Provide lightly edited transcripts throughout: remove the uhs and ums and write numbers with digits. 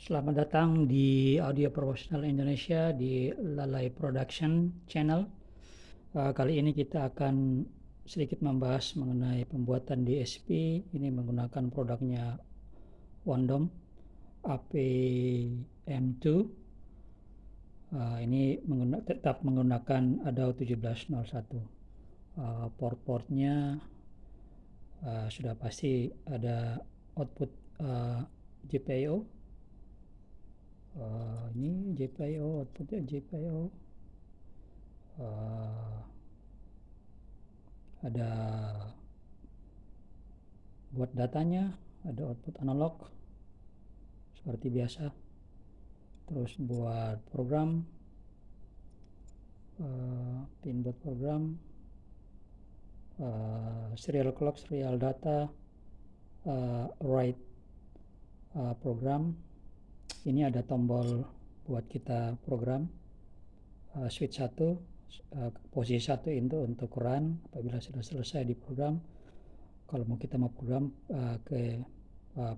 Selamat datang di Audio Professional Indonesia di Lalai Production Channel. Kali ini kita akan sedikit membahas mengenai pembuatan DSP. Ini menggunakan produknya Wondom APM2. Ini tetap menggunakan ADAO 1701. Port-portnya sudah pasti ada output GPIO. Ini GPIO, outputnya GPIO. Ada buat datanya, ada output analog seperti biasa. Terus buat program, pin buat program, serial clock, serial data, write program. Ini ada tombol buat kita program, switch 1, posisi 1 itu untuk run apabila sudah selesai di program. Kalau kita mau program ke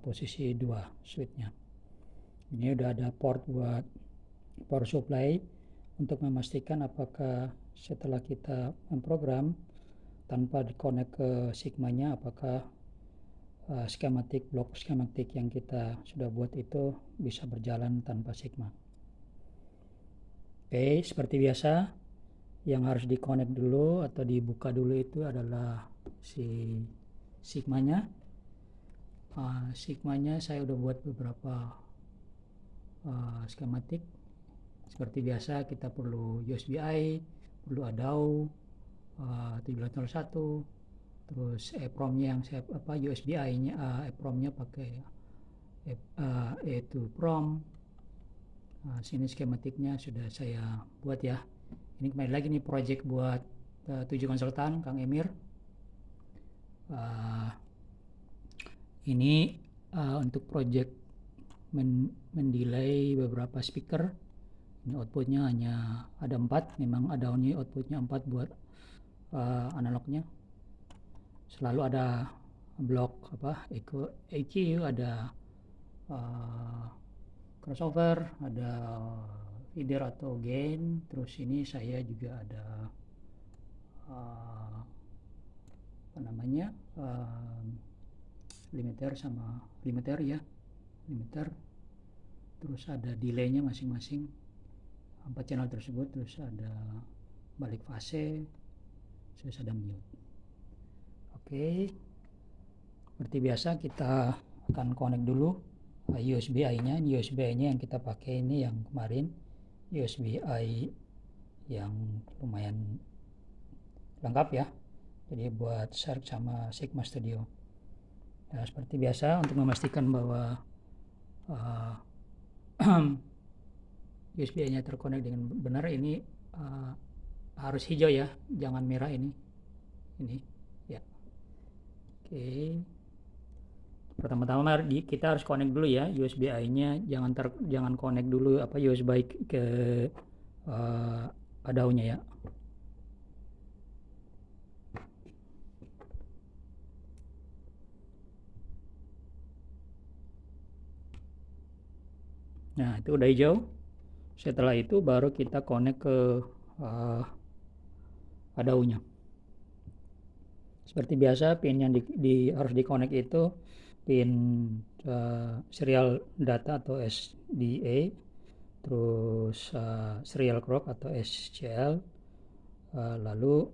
posisi 2 switchnya. Ini udah ada port buat power supply untuk memastikan apakah setelah kita memprogram tanpa dikonek ke Sigma-nya, apakah blok skematik yang kita sudah buat itu bisa berjalan tanpa Sigma. Oke, seperti biasa yang harus dikonek dulu atau dibuka dulu itu adalah si Sigma-nya. Sigma-nya saya udah buat beberapa skematik. Seperti biasa kita perlu USB-I, perlu ADAO 1701, terus EEPROM-nya yang saya USB-I-nya EEPROM-nya pakai E2 PROM. Sini skematiknya sudah saya buat ya. Ini kembali lagi nih project buat 7 konsultan Kang Emir. Ini untuk project mendelay beberapa speaker. Ini outputnya hanya ada 4, memang ADAO-nya outputnya 4 buat analognya. Selalu ada blok EQ, ada crossover, ada feeder atau gain. Terus ini saya juga ada limiter sama limiter ya, limiter. Terus ada delaynya masing-masing 4 channel tersebut. Terus ada balik fase, terus ada mute. Oke, seperti biasa kita akan connect dulu USB-I-nya. USB-I-nya yang kita pakai ini yang kemarin, USB-I yang lumayan lengkap ya, jadi buat Shark sama Sigma Studio. Nah, seperti biasa untuk memastikan bahwa USB-I-nya terkonek dengan benar, ini harus hijau ya, jangan merah ini ya. Oke, pertama-tama kita harus connect dulu ya USB-I-nya, jangan connect dulu USB-I ke ADAO-nya ya. Nah, itu udah hijau. Setelah itu baru kita connect ke ADAO-nya. Seperti biasa, pin yang harus di-connect itu pin serial data atau SDA, terus serial clock atau SCL, lalu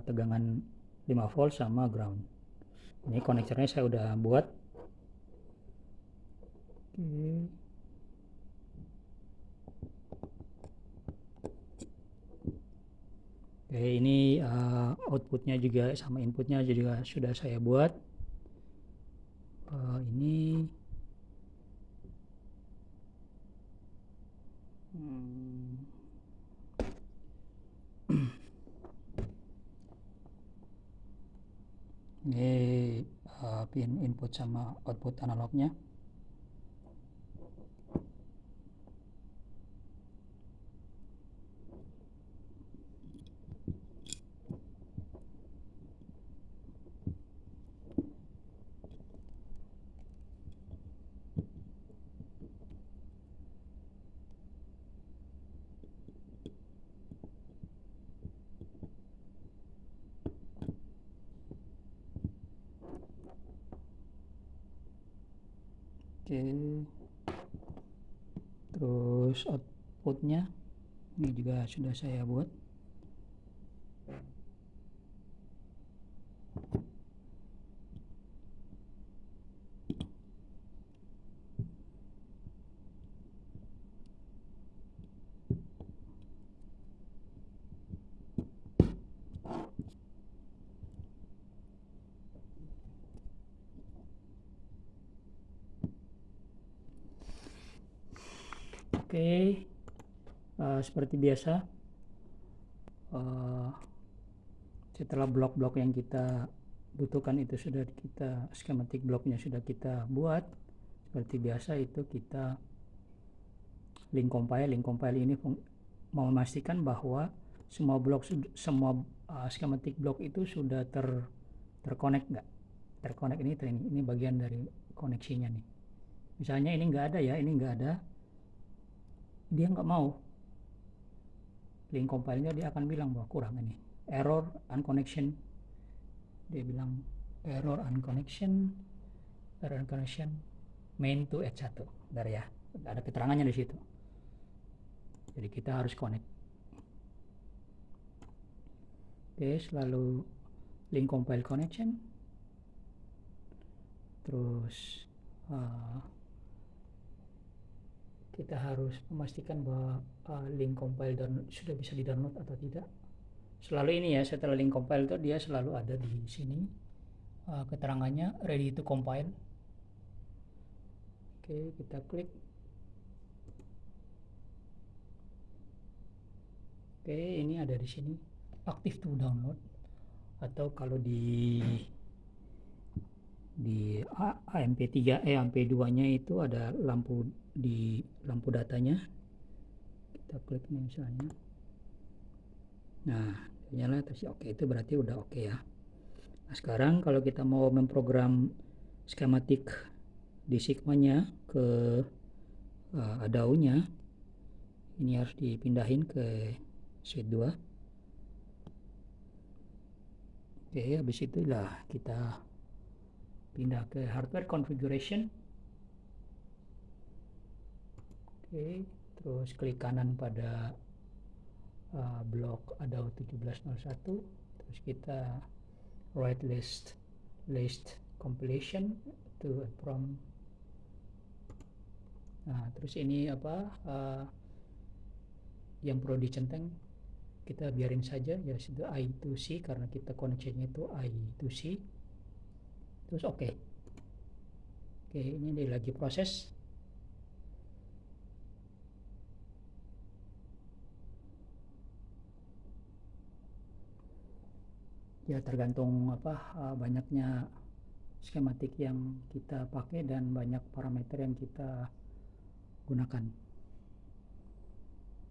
tegangan 5 volt sama ground. Ini konektornya saya udah buat. Oke, ini outputnya juga sama inputnya juga sudah saya buat. Ini ini pin input sama output analognya. Oke, terus outputnya ini juga sudah saya buat. Oke, seperti biasa, setelah blok-blok yang kita butuhkan itu sudah kita, schematic bloknya sudah kita buat, seperti biasa itu kita link compile ini mau memastikan bahwa semua blok, semua schematic blok itu sudah terconnect nggak? Terconnect ini bagian dari koneksinya nih. Misalnya ini nggak ada ya, ini nggak ada, dia nggak mau link compile-nya, dia akan bilang bahwa kurang ini, error unconnection, dia bilang error unconnection main to H1, bentar ya, ada keterangannya di situ, jadi kita harus connect. Oke, selalu link compile connection, terus kita harus memastikan bahwa link compile sudah bisa di-download atau tidak. Selalu ini ya, setelah link compile itu dia selalu ada di sini keterangannya ready to compile. Oke, kita klik. Oke, ini ada di sini active to download, atau kalau di AMP3 AMP2-nya itu ada lampu di lampu datanya. Kita klik nih misalnya. Nah, nyala terus oke, itu berarti udah oke ya. Nah, sekarang kalau kita mau memprogram skematik di Sigma-nya ke ADAU-nya, ini harus dipindahin ke suite 2. Oke, habis itulah kita pindah ke hardware configuration. Oke, terus klik kanan pada blok ADAU 1701, terus kita write list compilation to from. Nah, terus ini apa yang perlu dicenteng kita biarin saja ya, itu I to C karena kita koneksinya itu I to C. Terus oke, ini dia lagi proses. Ya tergantung banyaknya skematik yang kita pakai dan banyak parameter yang kita gunakan.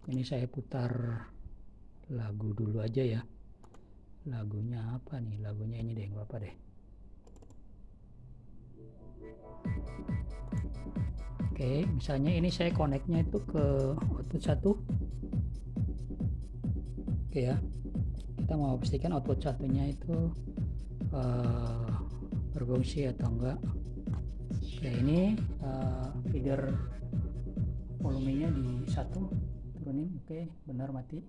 Ini saya putar lagu dulu aja ya. Lagunya apa nih? Lagunya ini deh, nggak apa deh. Oke, misalnya ini saya connect-nya itu ke output 1. Oke ya, kita mau pastikan output satunya itu berfungsi atau enggak. Oke, ini feeder volumenya di 1, turunin. Oke, benar mati.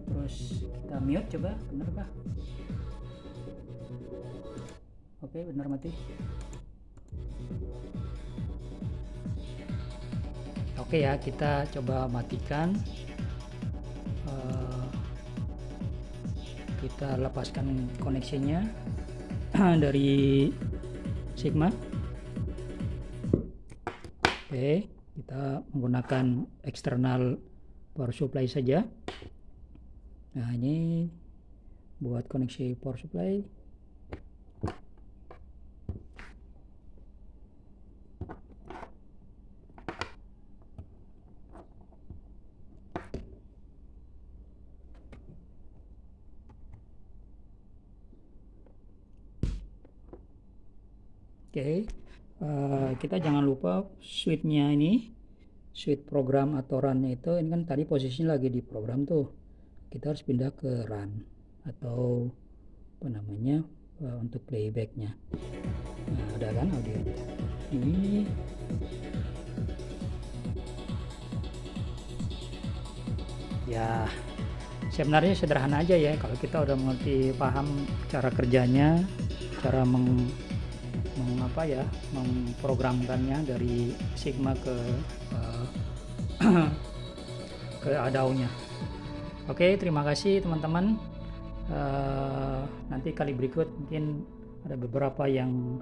Terus kita mute, coba benar kah? Oke, benar mati. Oke ya, kita coba matikan. Kita lepaskan koneksinya dari Sigma. Oke, kita menggunakan eksternal power supply saja. Nah, ini buat koneksi power supply. Oke, kita jangan lupa switch-nya ini, switch program atau run-nya itu, ini kan tadi posisinya lagi di program tuh, kita harus pindah ke run atau apa namanya untuk playback-nya. Nah, ada kan audionya. ini. Ya, sebenarnya sederhana aja ya kalau kita udah mengerti paham cara kerjanya, cara memprogramkannya dari Sigma ke ke Adao-nya. Oke, terima kasih teman-teman. Nanti kali berikut mungkin ada beberapa yang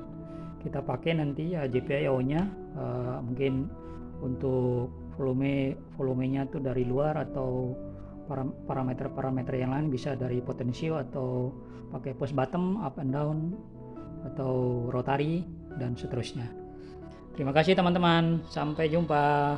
kita pakai nanti ya GPIO-nya, mungkin untuk volumenya tuh dari luar atau parameter-parameter yang lain, bisa dari potensio atau pakai push bottom, up and down, atau rotary dan seterusnya. Terima kasih teman-teman, sampai jumpa.